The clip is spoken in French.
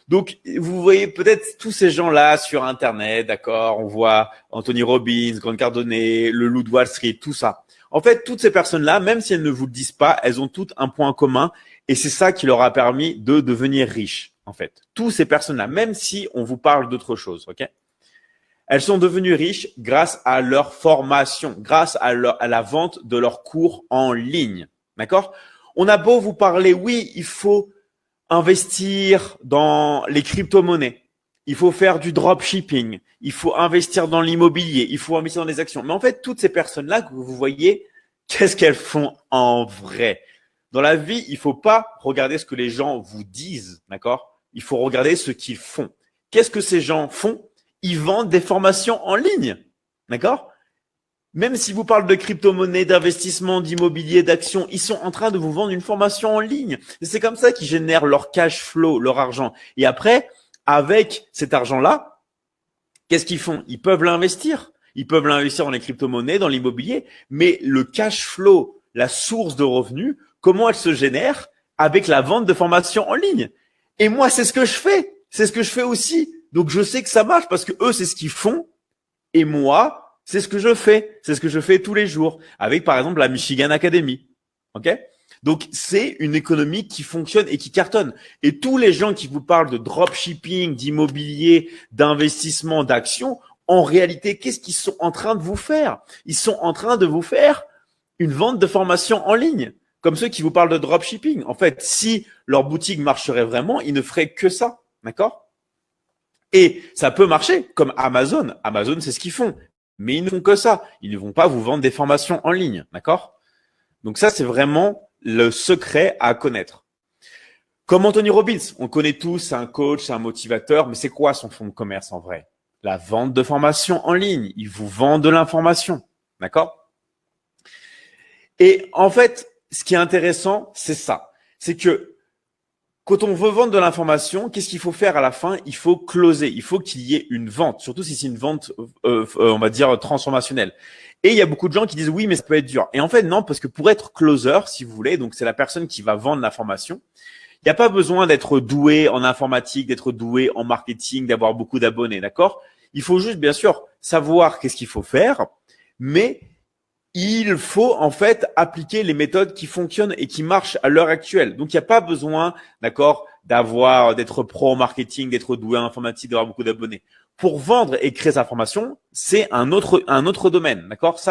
Donc, vous voyez peut-être tous ces gens-là sur Internet, d'accord? On voit Anthony Robbins, Grant Cardone, le loup de Wall Street, tout ça. En fait, toutes ces personnes-là, même si elles ne vous le disent pas, elles ont toutes un point commun et c'est ça qui leur a permis de devenir riches, en fait. Toutes ces personnes-là, même si on vous parle d'autre chose, ok? Elles sont devenues riches grâce à leur formation, grâce à la vente de leurs cours en ligne, d'accord? On a beau vous parler, oui, il faut investir dans les crypto-monnaies, il faut faire du dropshipping, il faut investir dans l'immobilier, il faut investir dans les actions. Mais en fait, toutes ces personnes-là que vous voyez, qu'est-ce qu'elles font en vrai? Dans la vie, il faut pas regarder ce que les gens vous disent, d'accord? Il faut regarder ce qu'ils font. Qu'est-ce que ces gens font? Ils vendent des formations en ligne, d'accord? Même si vous parlez de crypto-monnaie, d'investissement, d'immobilier, d'actions, ils sont en train de vous vendre une formation en ligne. Et c'est comme ça qu'ils génèrent leur cash flow, leur argent. Et après, avec cet argent-là, qu'est-ce qu'ils font? Ils peuvent l'investir. Ils peuvent l'investir dans les crypto-monnaies, dans l'immobilier. Mais le cash flow, la source de revenus, comment elle se génère? Avec la vente de formations en ligne. Et moi, c'est ce que je fais. C'est ce que je fais aussi. Donc, je sais que ça marche parce que eux, c'est ce qu'ils font. Et moi, c'est ce que je fais. C'est ce que je fais tous les jours avec, par exemple, la Michigan Academy. OK? Donc, c'est une économie qui fonctionne et qui cartonne. Et tous les gens qui vous parlent de dropshipping, d'immobilier, d'investissement, d'actions, en réalité, qu'est-ce qu'ils sont en train de vous faire? Ils sont en train de vous faire une vente de formation en ligne. Comme ceux qui vous parlent de dropshipping. En fait, si leur boutique marcherait vraiment, ils ne feraient que ça. D'accord? Et ça peut marcher, comme Amazon. Amazon, c'est ce qu'ils font. Mais ils ne font que ça. Ils ne vont pas vous vendre des formations en ligne. D'accord? Donc ça, c'est vraiment le secret à connaître. Comme Anthony Robbins, on connaît tous, c'est un coach, c'est un motivateur, mais c'est quoi son fonds de commerce en vrai? La vente de formations en ligne. Il vous vend de l'information. D'accord? Et en fait, ce qui est intéressant, c'est ça. C'est que quand on veut vendre de l'information, qu'est-ce qu'il faut faire à la fin? Il faut closer. Il faut qu'il y ait une vente, surtout si c'est une vente, on va dire, transformationnelle. Et il y a beaucoup de gens qui disent oui, mais ça peut être dur. Et en fait, non, parce que pour être closer, si vous voulez, donc c'est la personne qui va vendre l'information, il n'y a pas besoin d'être doué en informatique, d'être doué en marketing, d'avoir beaucoup d'abonnés, d'accord? Il faut juste, bien sûr, savoir qu'est-ce qu'il faut faire, mais il faut en fait appliquer les méthodes qui fonctionnent et qui marchent à l'heure actuelle. Donc, il n'y a pas besoin, d'accord, d'être pro en marketing, d'être doué en informatique, d'avoir beaucoup d'abonnés. Pour vendre et créer sa formation, c'est un autre domaine, d'accord? Ça,